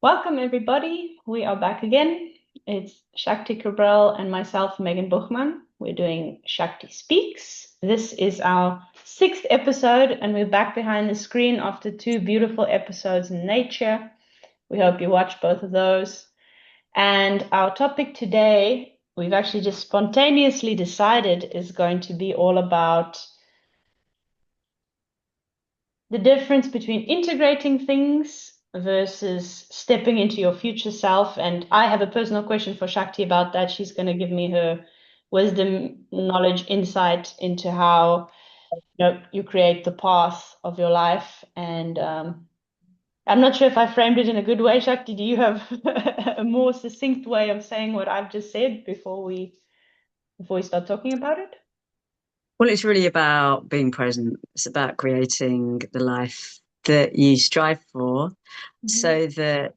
Welcome, everybody. We are back again. It's Shakti Cabral and myself, Megan Buchman. We're doing Shakti Speaks. This is our sixth episode, and we're back behind the screen after two beautiful episodes in nature. We hope you watch both of those. And our topic today, we've actually just spontaneously decided, is going to be all about the difference between integrating things versus stepping into your future self. And I have a personal question for Shakti about that. She's going to give me her wisdom, knowledge, insight into how you create the path of your life. And I'm not sure if I framed it in a good way. Shakti, do you have a more succinct way of saying what I've just said before we start talking about it? Well, it's really about being present. It's about creating the life that you strive for Mhm. so that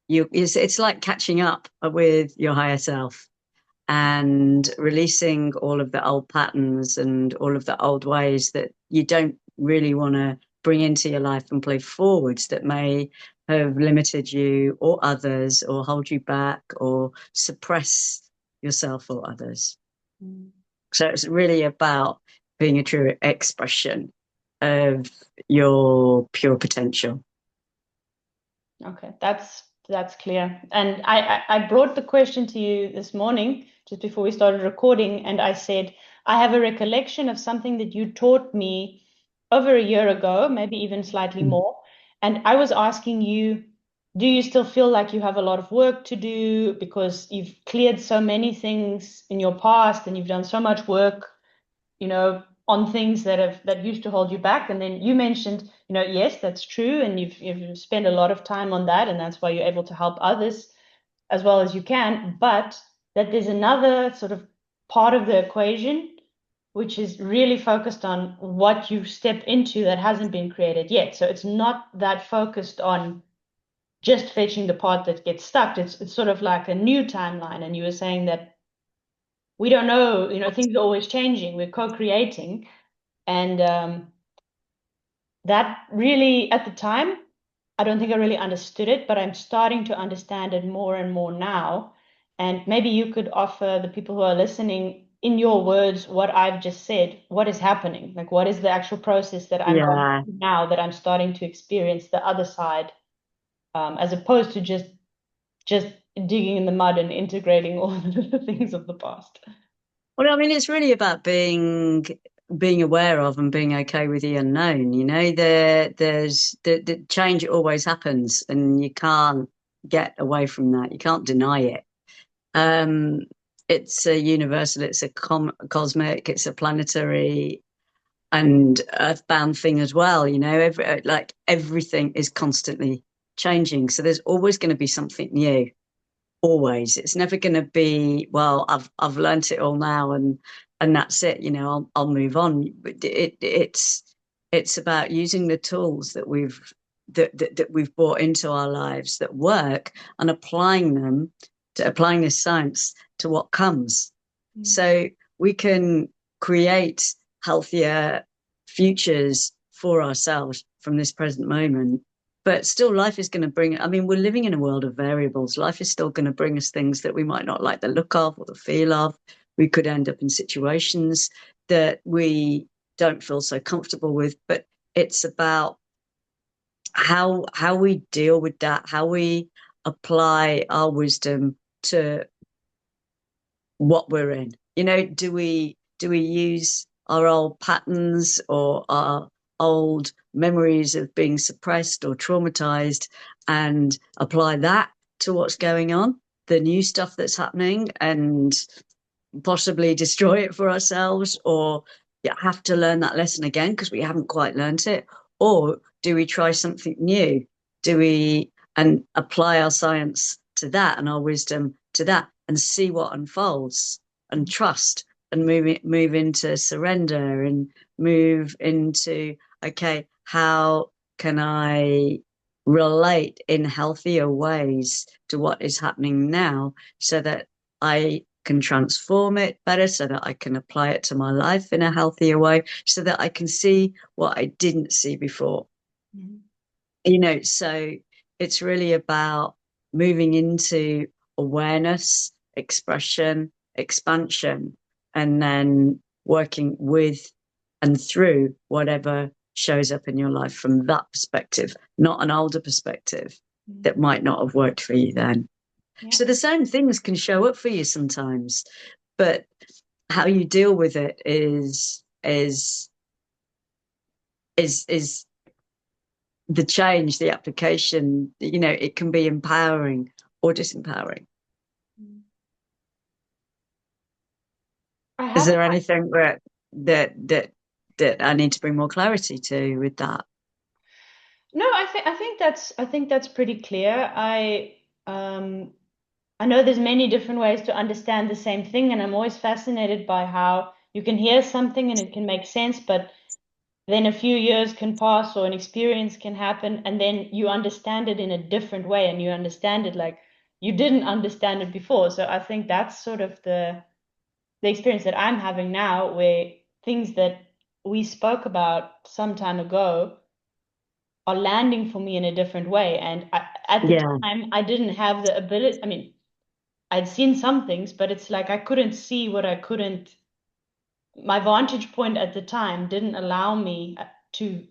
it's like catching up with your higher self and releasing all of the old patterns and all of the old ways that you don't really want to bring into your life and play forwards that may have limited you or others or hold you back or suppress yourself or others. Mm. So it's really about being a true expression of your pure potential. Okay, that's clear. And I brought the question to you this morning, just before we started recording, and I said, I have a recollection of something that you taught me over a year ago, maybe even slightly Mm. more. And I was asking you, do you still feel like you have a lot of work to do because you've cleared so many things in your past and you've done so much work, on things that used to hold you back? And then you mentioned, yes, that's true, and you've spent a lot of time on that, and that's why you're able to help others as well as you can. But that there's another sort of part of the equation which is really focused on what you step into that hasn't been created yet. So it's not that focused on just fetching the part that gets stuck. It's sort of like a new timeline. And you were saying that we don't know, things are always changing. We're co-creating. And that really, at the time, I don't think I really understood it, but I'm starting to understand it more and more now. And maybe you could offer the people who are listening, in your words, what I've just said. What is happening? Like, what is the actual process that I'm going Yeah. through now that I'm starting to experience the other side, as opposed to just digging in the mud and integrating all the things of the past. Well, I mean, it's really about being aware of and being okay with the unknown. There's the change always happens, and you can't get away from that. You can't deny it. Um, it's a universal, it's a cosmic, it's a planetary and earthbound thing as well. Like everything is constantly changing, so there's always going to be something new. Always, it's never going to be, well, I've learnt it all now, and that's it. I'll move on. But it's about using the tools that we've brought into our lives that work, and applying this science to what comes, Mm. so we can create healthier futures for ourselves from this present moment. But still, life is going to bring, I mean, we're living in a world of variables. Life is still going to bring us things that we might not like the look of or the feel of. We could end up in situations that we don't feel so comfortable with. But it's about how we deal with that, how we apply our wisdom to what we're in. Do we use our old patterns or our old memories of being suppressed or traumatized and apply that to what's going on, the new stuff that's happening, and possibly destroy it for ourselves, or have to learn that lesson again because we haven't quite learned it? Or do we try something new? Do we and apply our science to that and our wisdom to that and see what unfolds and trust and move into surrender and move into, okay, how can I relate in healthier ways to what is happening now so that I can transform it better, so that I can apply it to my life in a healthier way, so that I can see what I didn't see before. Mhm. So It's really about moving into awareness, expression, expansion, and then working with and through whatever shows up in your life from that perspective, not an older perspective that might not have worked for you then. Yeah. So the same things can show up for you sometimes, but how you deal with it is the change, the application. You know, it can be empowering or disempowering. I Is have. there anything that I need to bring more clarity to with that? No, I think that's pretty clear. I know there's many different ways to understand the same thing, and I'm always fascinated by how you can hear something and it can make sense, but then a few years can pass or an experience can happen, and then you understand it in a different way, and you understand it like you didn't understand it before. So I think that's sort of the experience that I'm having now, where things that we spoke about some time ago are landing for me in a different way. And at the Yeah, time, I didn't have the ability. I mean, I'd seen some things, but it's like I couldn't see what I couldn't. My vantage point at the time didn't allow me to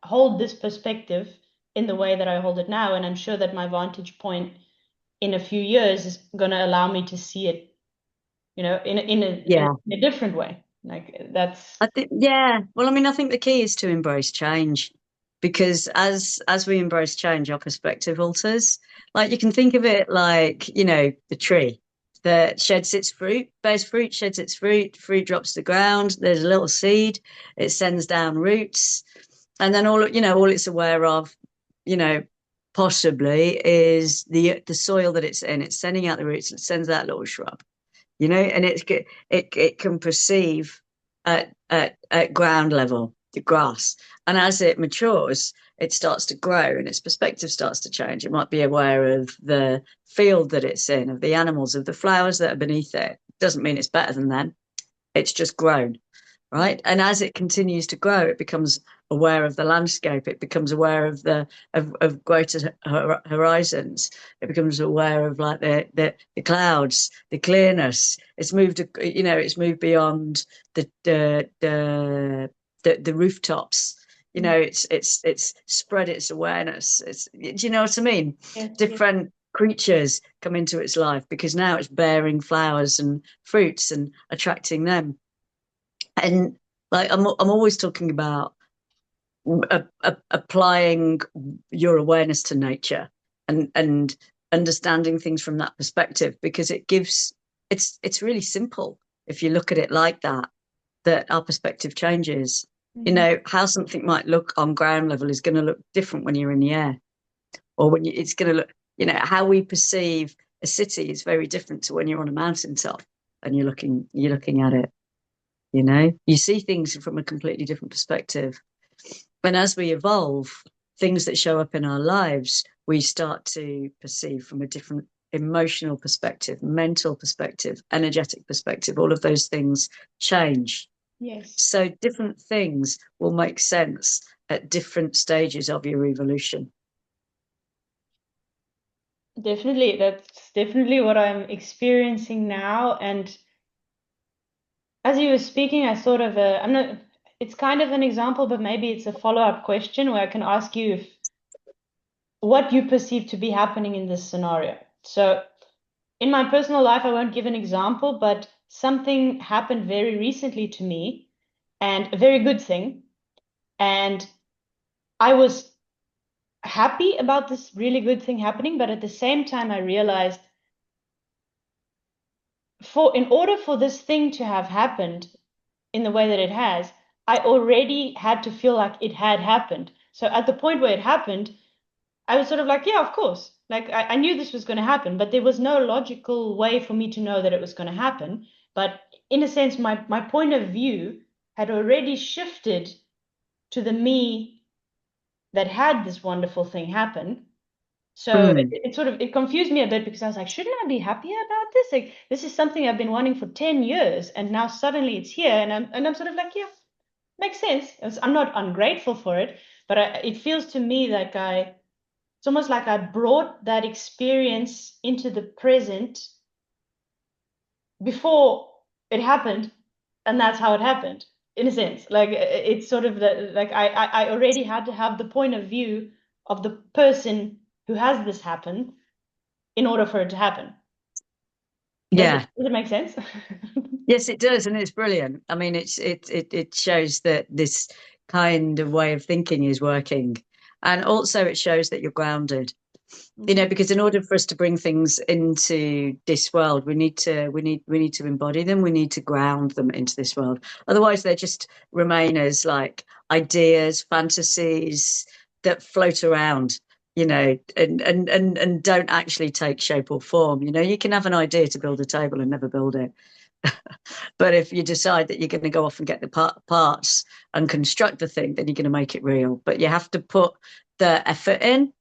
hold this perspective in the way that I hold it now. And I'm sure that my vantage point in a few years is going to allow me to see it, yeah. in a different way. Like that's, I think, yeah. Well, I mean, I think the key is to embrace change, because as we embrace change, our perspective alters. Like you can think of it like, you know, the tree that sheds its fruit, bears fruit, sheds its fruit, fruit drops to the ground, there's a little seed, it sends down roots, and then all it's aware of, you know, possibly is the soil that it's in. It's sending out the roots, it sends out a little shrub, you know, and it can perceive at ground level the grass, and as it matures, it starts to grow and its perspective starts to change. It might be aware of the field that it's in, of the animals, of the flowers that are beneath it. Doesn't mean it's better than them, it's just grown, yeah, right? And as it continues to grow, it becomes aware of the landscape. It becomes aware of of greater horizons. It becomes aware of like the clouds, the clearness. It's moved, you know, it's moved beyond the rooftops. You know, it's spread its awareness. Do you know what I mean? yes, yes. Different creatures come into its life because now it's bearing flowers and fruits and attracting them. And like I'm always talking about applying your awareness to nature and understanding things from that perspective, because it gives, it's really simple if you look at it like that, that our perspective changes. You Mhm. know, how something might look on ground level is going to look different when you're in the air, or when it's going to look, you know, how we perceive a city is very different to when you're on a mountaintop and you're looking at it. You know, you see things from a completely different perspective. And as we evolve, things that show up in our lives, we start to perceive from a different emotional perspective, mental perspective, energetic perspective. All of those things change. Yes, So different things will make sense at different stages of your evolution. definitely. That's definitely what I'm experiencing now. And as you were speaking, I thought of I'm not, it's kind of an example, but maybe it's a follow-up question where I can ask you if what you perceive to be happening in this scenario. So, in my personal life, I won't give an example, but something happened very recently to me, and a very good thing. And I was happy about this really good thing happening, but at the same time, I realized in order for this thing to have happened in the way that it has, I already had to feel like it had happened. So at the point where it happened, I was sort of like, yeah, of course. Like I knew this was going to happen, but there was no logical way for me to know that it was going to happen. But in a sense, my point of view had already shifted to the me that had this wonderful thing happen. So Mm, it sort of it confused me a bit because I was like, shouldn't I be happy about this? Like this is something I've been wanting for 10 years and now suddenly it's here and I'm sort of like, yeah, makes sense. I'm not ungrateful for it, but it feels to me like it's almost like I brought that experience into the present before it happened, and that's how it happened, in a sense. Like it's sort of like I already had to have the point of view of the person who has this happen in order for it to happen. Yeah. Does it make sense? Yes, it does, and it's brilliant. I mean, it shows that this kind of way of thinking is working, and also it shows that you're grounded. You know, because in order for us to bring things into this world, we need to embody them. We need to ground them into this world. Otherwise, they just remain as like ideas, fantasies that float around. You know, and don't actually take shape or form. You know, you can have an idea to build a table and never build it. But if you decide that you're going to go off and get the parts and construct the thing, then you're going to make it real. But you have to put the effort in,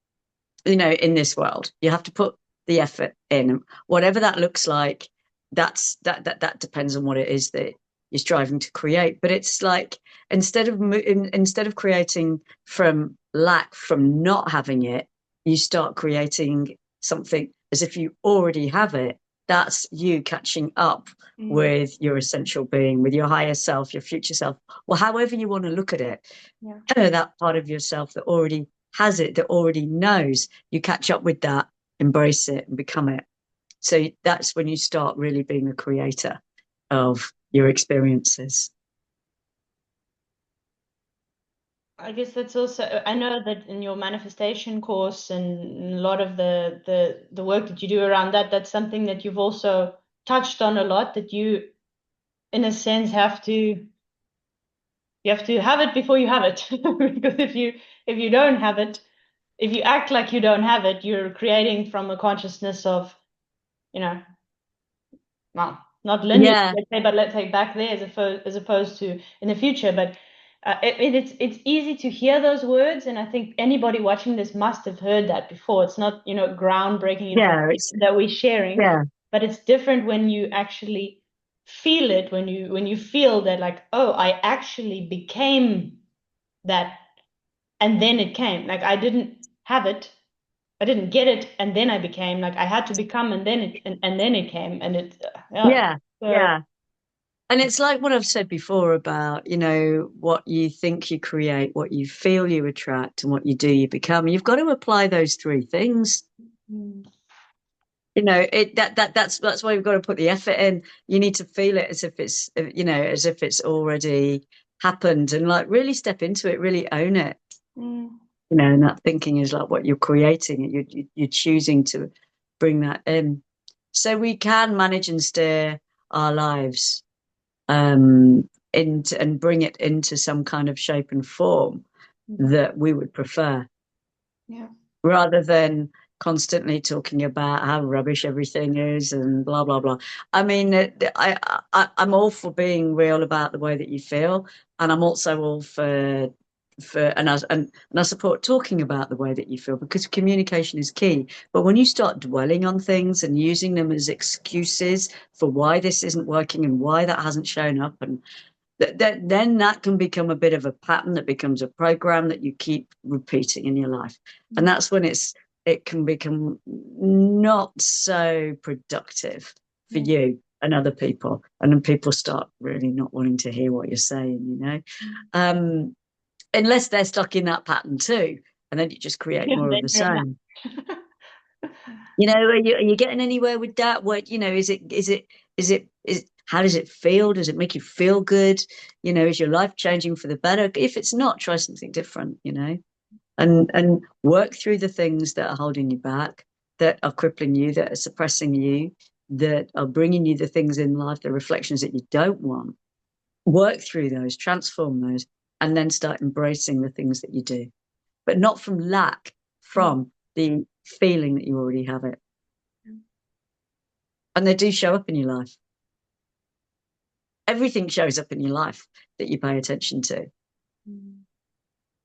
you know, in this world. You have to put the effort in. Whatever that looks like, that depends on what it is that you're striving to create. But it's like instead of creating from lack, from not having it, you start creating something as if you already have it. That's you catching up with your essential being, with your higher self, your future self, or however you want to look at it. Yeah. That part of yourself that already has it, that already knows, you catch up with that, embrace it, and become it. So that's when you start really being a creator of your experiences. I guess that's also, I know that in your manifestation course and a lot of the work that you do around that, that's something that you've also touched on a lot, that you, in a sense, you have to have it before you have it. Because if you don't have it, if you act like you don't have it, you're creating from a consciousness of, you know, well, not linear, Yeah, let's say, but let's say back there as opposed to in the future. But it's easy to hear those words, and I think anybody watching this must have heard that before. It's not, you know, groundbreaking information yeah, it's that we're sharing, yeah, but it's different when you actually feel it, when you feel that, like, oh, I actually became that, and then it came. Like I didn't have it, I didn't get it, and then I became. Like I had to become, and then it came, and it yeah. yeah, So yeah. And it's like what I've said before about, you know, what you think you create, what you feel you attract, and what you do you become. You've got to apply those three things. mm, You know, that's why you've got to put the effort in. You need to feel it as if it's, you know, as if it's already happened, and like really step into it, really own it. mm, You know, and that thinking is like what you're creating. You're choosing to bring that in, so we can manage and steer our lives into and bring it into some kind of shape and form mm, that we would prefer, yeah. rather than constantly talking about how rubbish everything is and blah blah blah. I mean, I'm all for being real about the way that you feel, and I'm also all for and I support talking about the way that you feel, because communication is key. But when you start dwelling on things and using them as excuses for why this isn't working and why that hasn't shown up, and then that can become a bit of a pattern that becomes a program that you keep repeating in your life, and Mm, that's when it can become not so productive for mm, you and other people, and then people start really not wanting to hear what you're saying, you know, mm. um, unless they're stuck in that pattern too, and then you just create Yeah, more of then the you're not. same. You know, are you getting anywhere with that? What, you know, is how does it feel? Does it make you feel good? You know, is your life changing for the better? If it's not, try something different, you know, and work through the things that are holding you back, that are crippling you, that are suppressing you, that are bringing you the things in life, the reflections that you don't want. Work through those, transform those, and then start embracing the things that you do, but not from lack, Mm, from the feeling that you already have it. mm, And they do show up in your life. Everything shows up in your life that you pay attention to. mm.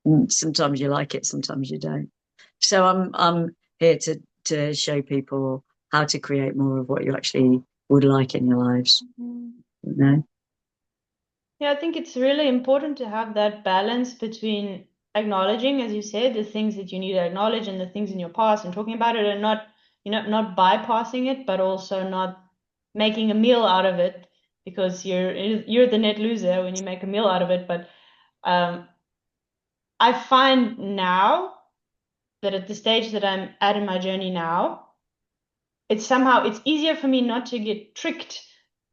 And sometimes you like it, sometimes you don't. So I'm here to show people how to create more of what you actually would like in your lives. Mm. You know? Yeah, I think it's really important to have that balance between acknowledging, as you said, the things that you need to acknowledge and the things in your past and talking about it, and not, not bypassing it, but also not making a meal out of it, because you're the net loser when you make a meal out of it. But I find now that at the stage that I'm at in my journey now, it's easier for me not to get tricked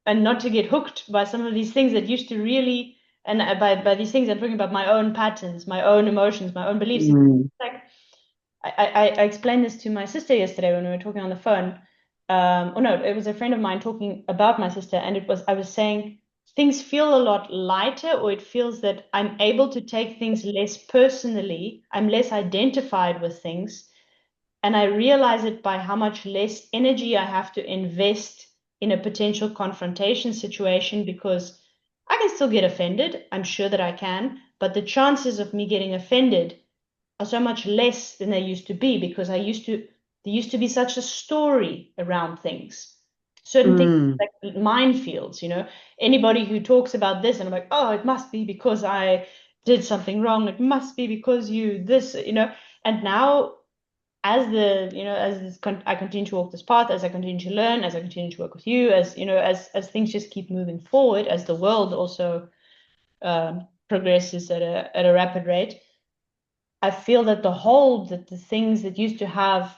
and not to get hooked by some of these things that used to really, and by these things I'm talking about my own patterns, my own emotions, my own beliefs. Mm. Like I explained this to my sister yesterday when we were talking on the phone. Oh no, it was a friend of mine talking about my sister, and I was saying things feel a lot lighter, or it feels that I'm able to take things less personally. I'm less identified with things. And I realize it by how much less energy I have to invest in a potential confrontation situation, because I can still get offended. I'm sure that I can, but the chances of me getting offended are so much less than they used to be, because there used to be such a story around things. Certain things Mm. like minefields, anybody who talks about this, and I'm like, oh, it must be because I did something wrong. It must be because you this, and now as I continue to walk this path, as I continue to learn, as I continue to work with you, as things just keep moving forward, as the world also progresses at a rapid rate, I feel that the things that used to have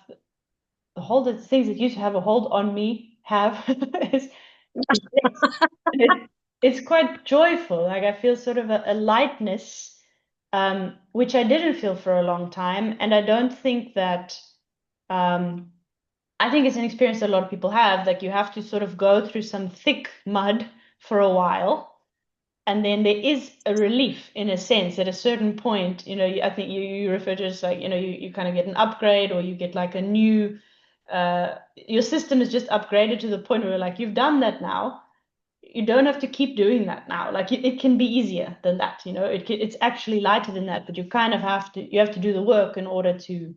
a hold on me have is less. And it's quite joyful. Like I feel sort of a lightness, which I didn't feel for a long time, and I don't think that. I think it's an experience that a lot of people have. Like you have to sort of go through some thick mud for a while, and then there is a relief in a sense at a certain point. I think you refer to it as like, you kind of get an upgrade, or you get like a new, your system is just upgraded to the point where like you've done that now. You don't have to keep doing that now. Like it can be easier than that. It's actually lighter than that, but you have to do the work in order to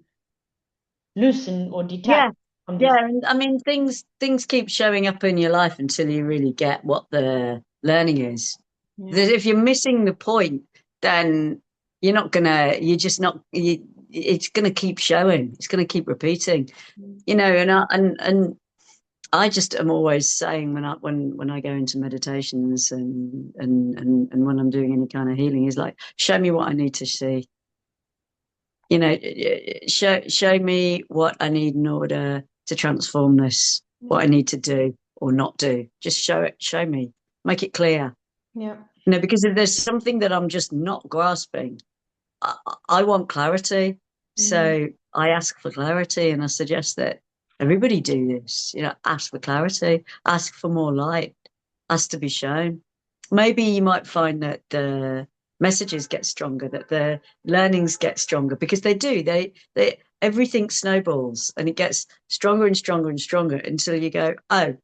loosen or detach Yeah, from yeah, these. and I mean things keep showing up in your life until you really get what the learning is. Yeah. That if you're missing the point, then you're just not it's gonna keep showing. It's gonna keep repeating. And I just am always saying when I go into meditations and when I'm doing any kind of healing is like, show me what I need to see. Show me what I need in order to transform this, what I need to do or not do. Just show me, make it clear. Yeah. Because if there's something that I'm just not grasping, I want clarity. Mm. So I ask for clarity, and I suggest that everybody do this. Ask for clarity, ask for more light, ask to be shown. Maybe you might find that the messages get stronger, that the learnings get stronger, because they do. They everything snowballs, and it gets stronger and stronger and stronger until you go, oh,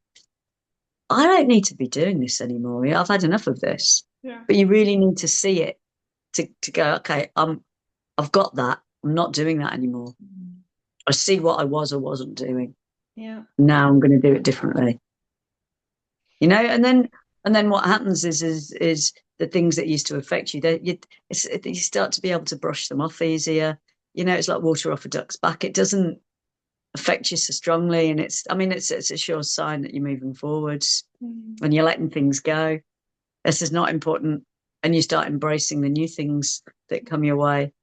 I don't need to be doing this anymore. I've had enough of this. Yeah. But you really need to see it to go, okay, I've got that. I'm not doing that anymore. Mm. I see what I was or wasn't doing. Yeah. Now I'm going to do it differently. And then what happens is the things that used to affect you, you start to be able to brush them off easier. It's like water off a duck's back. It doesn't affect you so strongly, and it's a sure sign that you're moving forwards Mm. and you're letting things go. This is not important, and you start embracing the new things that come your way.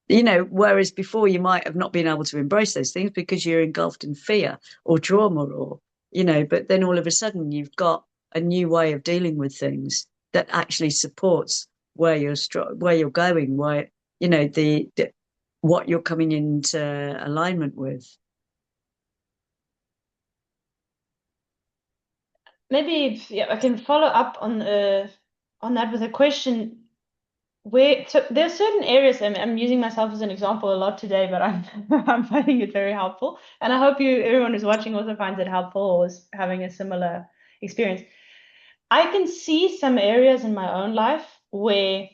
Whereas before you might have not been able to embrace those things because you're engulfed in fear or trauma but then all of a sudden you've got a new way of dealing with things that actually supports where you're going, where, the what you're coming into alignment with. Maybe yeah, I can follow up on that with a question. So there are certain areas, I'm using myself as an example a lot today, but I'm I'm finding it very helpful, and I hope everyone who's watching also finds it helpful or is having a similar experience. I can see some areas in my own life where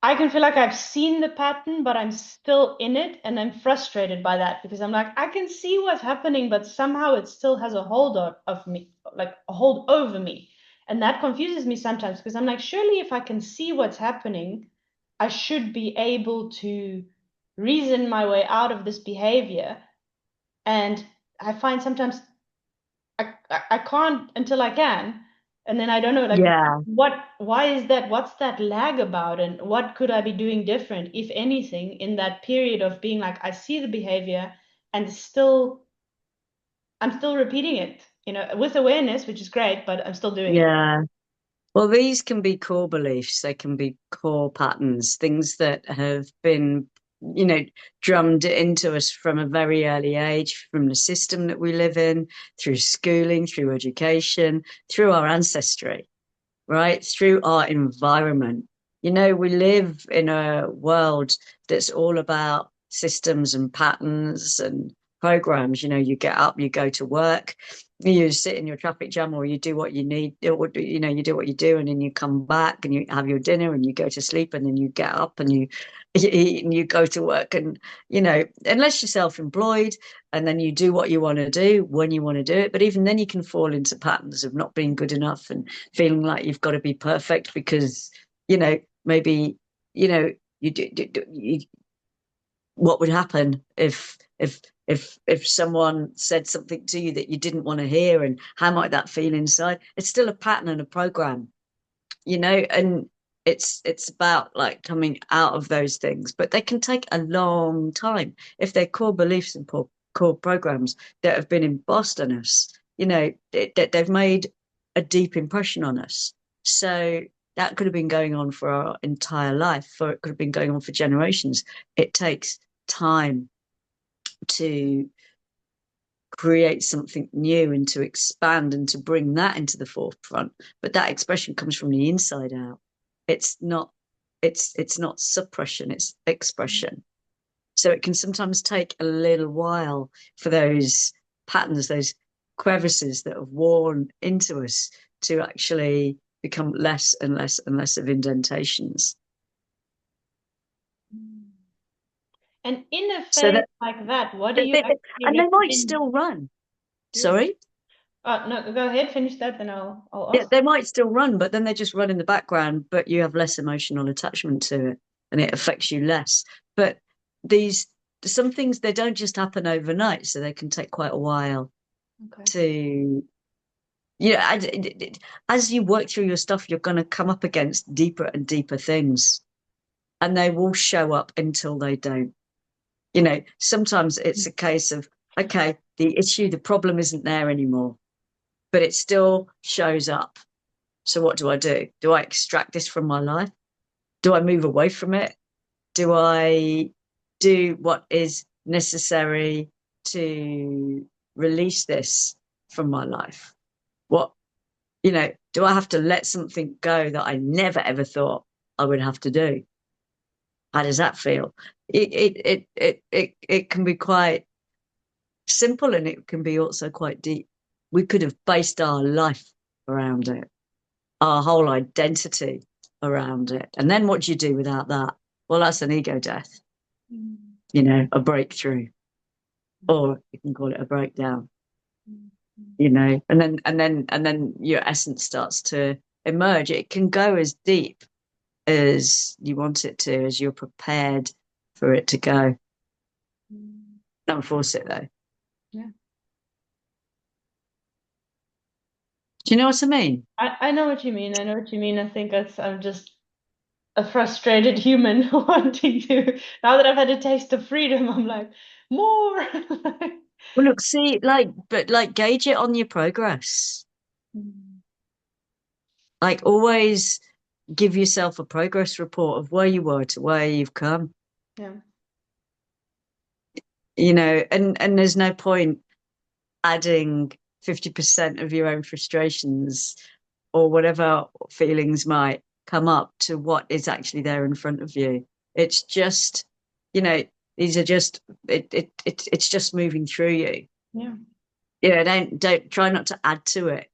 I can feel like I've seen the pattern, but I'm still in it, and I'm frustrated by that, because I'm like, I can see what's happening, but somehow it still has a hold of me, like a hold over me. And that confuses me sometimes, because I'm like, surely if I can see what's happening, I should be able to reason my way out of this behavior. And I find sometimes I can't until I can. And then I don't know, like, Yeah. why is that? What's that lag about? And what could I be doing different, if anything, in that period of being like, I see the behavior and I'm still repeating it, with awareness, which is great, but I'm still doing it. Yeah. Well, these can be core beliefs, they can be core patterns, things that have been, you know, drummed into us from a very early age, from the system that we live in, through schooling, through education, through our ancestry, right? Through our environment. You know, we live in a world that's all about systems and patterns and programs. You know, you get up, you go to work, you sit in your traffic jam, or you do what you need, or, you know, you do what you do, and then you come back and you have your dinner and you go to sleep, and then you get up and you eat and you go to work. And, you know, unless you're self-employed, and then you do what you want to do when you want to do it. But even then, you can fall into patterns of not being good enough and feeling like you've got to be perfect because, you know, maybe, you know, what would happen if someone said something to you that you didn't want to hear, and how might that feel inside? It's still a pattern and a program, you know. And it's about like coming out of those things, but they can take a long time if they're core beliefs and core programs that have been embossed on us. You know, they've made a deep impression on us. So that could have been going on for our entire life, or it could have been going on for generations. It takes time to create something new and to expand and to bring that into the forefront. But that expression comes from the inside out. It's not it's not suppression, it's expression. So it can sometimes take a little while for those patterns, those crevices that have worn into us, to actually become less and less and less of indentations. And in a So phase that like that, what do you actually and they might recommend? still run. Yeah. Sorry? No, go ahead, finish that, then I'll Yeah, ask. they might still run, but then they just run in the background, but you have less emotional attachment to it and it affects you less. But these, some things, they don't just happen overnight, so they can take quite a while Okay. to, you know, as you work through your stuff, you're going to come up against deeper and deeper things, and they will show up until they don't. You know, sometimes it's a case of, okay, the issue, the problem isn't there anymore, but it still shows up. So what do I do? Do I extract this from my life? Do I move away from it? Do I do what is necessary to release this from my life? What, you know, do I have to let something go that I never ever thought I would have to do? How does that feel? It can be quite simple, and it can be also quite deep. We could have based our life around it, our whole identity around it. And then what do you do without that? Well, that's an ego death, Mm. you know, a breakthrough, or you can call it a breakdown, Mm. you know, and then your essence starts to emerge. It can go as deep as you want it to, as you're prepared for it to go. Mm. Don't force it though. Yeah. Do you know what I mean? I know what you mean. I know what you mean. I think I'm just a frustrated human wanting to, now that I've had a taste of freedom, I'm like, more. Well, look, see, like, but like, gauge it on your progress. Mm. Like, always give yourself a progress report of where you were to where you've come. Yeah. You know, and there's no point adding 50% of your own frustrations or whatever feelings might come up to what is actually there in front of you. It's just, you know, these are just it's just moving through you. Yeah. Yeah, don't try not to add to it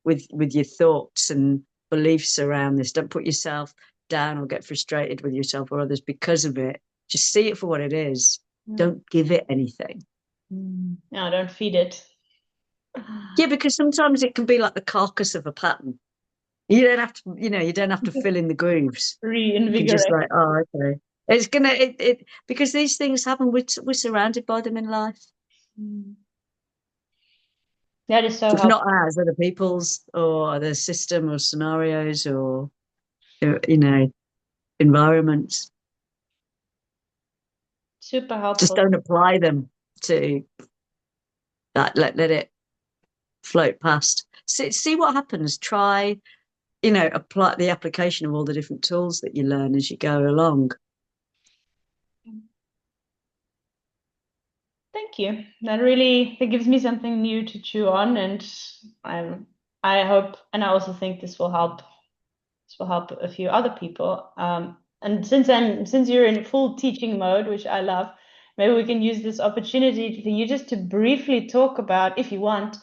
with your thoughts and beliefs around this. Don't put yourself down or get frustrated with yourself or others because of it. Just see it for what it is. Yeah. Don't give it anything. No, don't feed it. Yeah, because sometimes it can be like the carcass of a pattern. You don't have to, you don't have to fill in the grooves. You can just Reinvigorate. like, oh, okay. It's gonna it because these things happen. We're surrounded by them in life. Mm. That is so If helpful. not ours, other people's or the system or scenarios or environments. Super Just helpful. don't apply them to that. Let it float past. See what happens. Try, apply the application of all the different tools that you learn as you go along. Thank you. That gives me something new to chew on, and I'm I hope, and I also think this will help. This will help a few other people. And since you're in full teaching mode, which I love, maybe we can use this opportunity for you just to briefly talk about, if you want,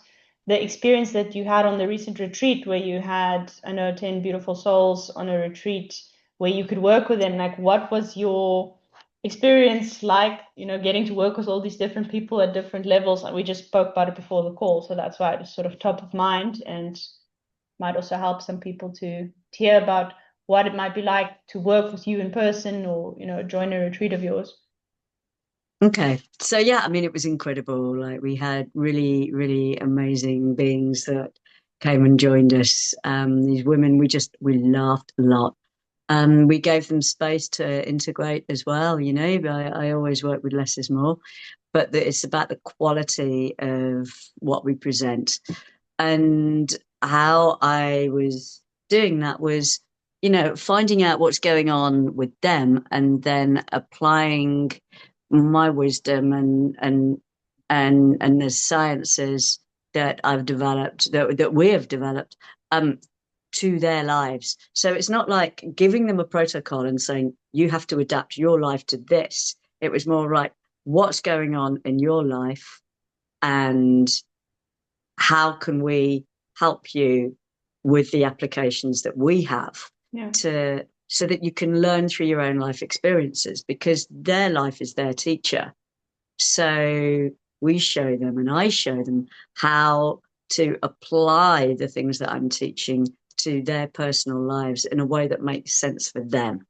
the experience that you had on the recent retreat where you had, I know, 10 beautiful souls on a retreat where you could work with them. Like, what was your experience like, getting to work with all these different people at different levels? And we just spoke about it before the call, so that's why it's sort of top of mind and might also help some people to hear about what it might be like to work with you in person or, join a retreat of yours. Okay. So yeah, I mean, it was incredible. Like we had really, really amazing beings that came and joined us. These women, we laughed a lot. We gave them space to integrate as well. I always work with less is more, but it's about the quality of what we present. And how I was doing that was, finding out what's going on with them and then applying my wisdom and the sciences that I've developed, that we have developed, to their lives. So it's not like giving them a protocol and saying you have to adapt your life to this. It was more like what's going on in your life and how can we help you with the applications that we have Yeah. to so that you can learn through your own life experiences because their life is their teacher. So we show them and I show them how to apply the things that I'm teaching to their personal lives in a way that makes sense for them.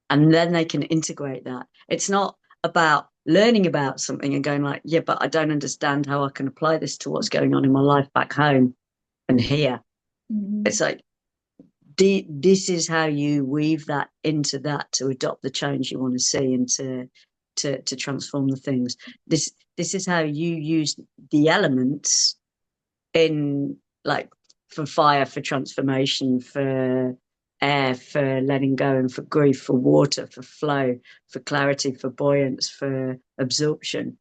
And then they can integrate that. It's not about learning about something and going like, yeah, but I don't understand how I can apply this to what's going on in my life back home and here. Mm-hmm. It's like, this is how you weave that into that to adopt the change you want to see and to transform the things. This is how you use the elements in like for fire, for transformation, for air, for letting go, and for grief, for water, for flow, for clarity, for buoyance, for absorption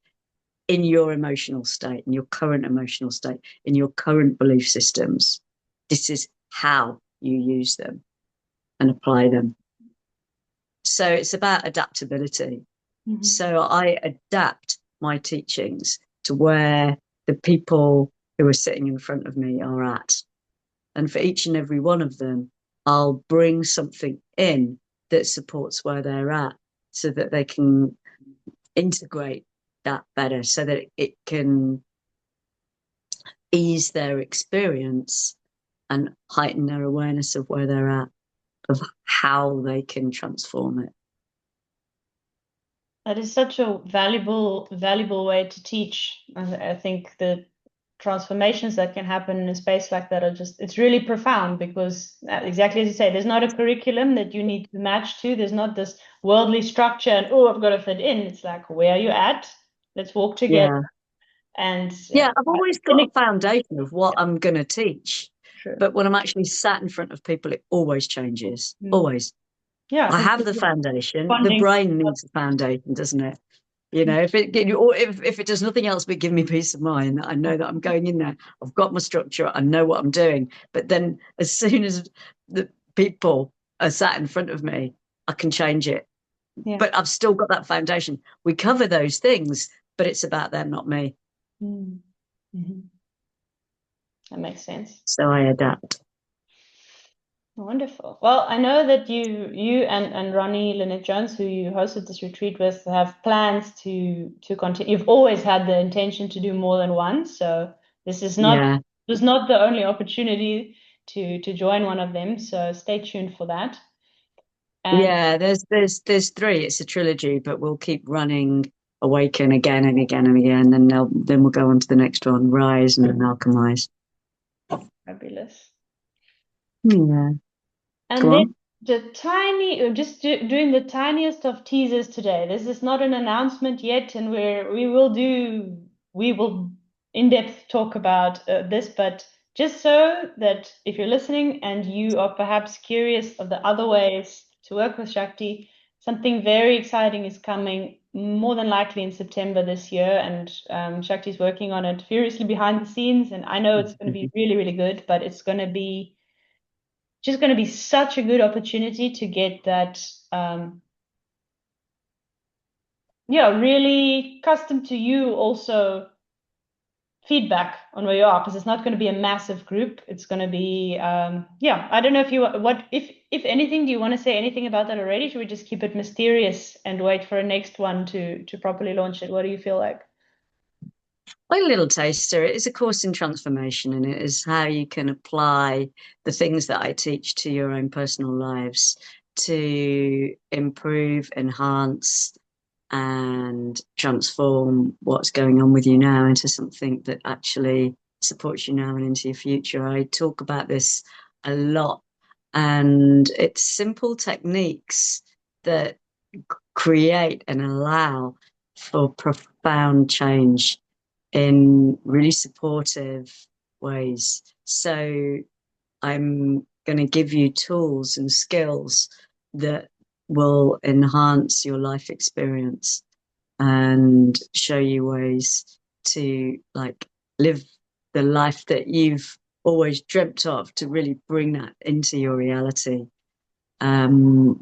in your emotional state, in your current emotional state, in your current belief systems. This is how you use them and apply them. So it's about adaptability. Mm-hmm. So I adapt my teachings to where the people who are sitting in front of me are at. And for each and every one of them, I'll bring something in that supports where they're at so that they can integrate that better, so that it can ease their experience and heighten their awareness of where they're at, of how they can transform it. That is such a valuable way to teach. I think the transformations that can happen in a space like that it's really profound because exactly as you say, there's not a curriculum that you need to match to. There's not this worldly structure and, oh, I've got to fit in. It's like, where are you at? Let's walk together. Yeah. And Yeah, I've always got a foundation of what I'm going to teach. sure. But when I'm actually sat in front of people, it always changes. Mm. Always. Yeah, I because have the you're foundation. The responding. brain needs a foundation, doesn't it? If it does nothing else but give me peace of mind, that I know that I'm going in there. I've got my structure. I know what I'm doing. But then, as soon as the people are sat in front of me, I can change it. Yeah. But I've still got that foundation. We cover those things, but it's about them, not me. Mm-hmm. That makes sense. So I adapt. Wonderful. Well, I know that you and Ronnie Lynette Jones, who you hosted this retreat with, have plans to continue. You've always had the intention to do more than one, so this is not Yeah. this is not the only opportunity. to join one of them. So stay tuned for that. And Yeah, there's three. It's a trilogy, but we'll keep running Awaken again and again and again, and then we'll go on to the next one, Rise and then Alchemize. fabulous. Yeah, And go then on. doing the tiniest of teasers today. This is not an announcement yet, and we will in-depth talk about this, but just so that if you're listening and you are perhaps curious of the other ways to work with Shakti, something very exciting is coming, more than likely in September this year, and Shakti's working on it furiously behind the scenes, and I know it's going to be really, really good, but it's going to be just going to be such a good opportunity to get that really custom to you also feedback on where you are, because it's not going to be a massive group. It's going to be I don't know if you what if anything, do you want to say anything about that already? Should we just keep it mysterious and wait for a next one to properly launch it? What do you feel like? Like a little taster. It is a course in transformation, and it is how you can apply the things that I teach to your own personal lives to improve, enhance, and transform what's going on with you now into something that actually supports you now and into your future. I talk about this a lot, and it's simple techniques that create and allow for profound change in really supportive ways. So I'm going to give you tools and skills that will enhance your life experience and show you ways to like live the life that you've always dreamt of, to really bring that into your reality.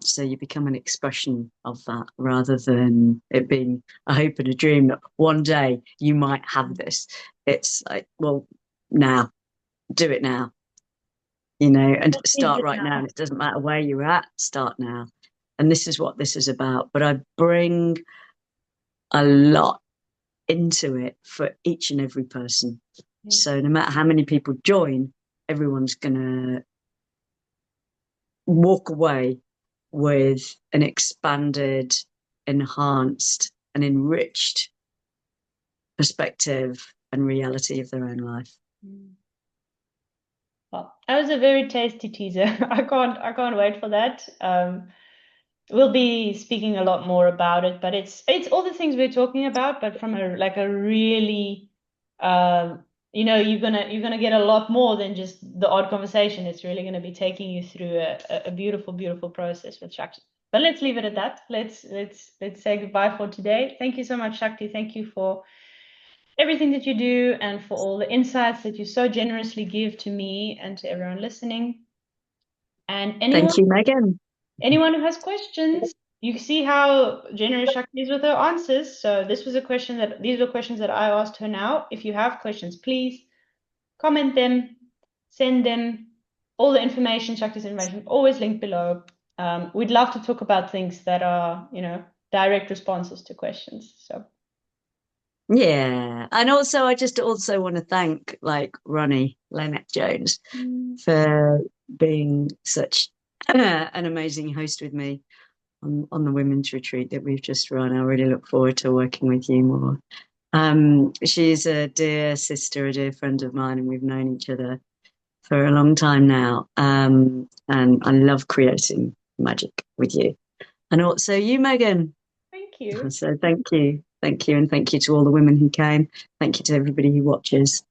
So you become an expression of that rather than it being a hope and a dream that one day you might have this. It's like, well, now, do it now, and start right now. And it doesn't matter where you're at, start now. And this is what this is about. But I bring a lot into it for each and every person. So no matter how many people join, everyone's going to walk away with an expanded, enhanced, and enriched perspective and reality of their own life. Well, that was a very tasty teaser. I can't wait for that. We'll be speaking a lot more about it, but it's all the things we're talking about, but from a really you're gonna get a lot more than just the odd conversation. It's really gonna be taking you through a beautiful, beautiful process with Shakti. But let's leave it at that. Let's say goodbye for today. Thank you so much, Shakti. Thank you for everything that you do and for all the insights that you so generously give to me and to everyone listening. And Thank you, Megan. anyone who has questions, you see how generous Shakti is with her answers. So these were questions that I asked her now. If you have questions, please comment them, send them. All the information, Shakti's information, always linked below. We'd love to talk about things that are, direct responses to questions. So Yeah. And also, I just also want to thank like Ronnie Lynette Jones for being such an amazing host with me on the women's retreat that we've just run. I really look forward to working with you more. She's a dear sister, a dear friend of mine, and we've known each other for a long time now. And I love creating magic with you. And also you, Megan. thank you. So thank you. Thank you. And thank you to all the women who came. Thank you to everybody who watches.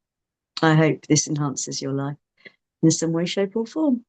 I hope this enhances your life in some way, shape, or form.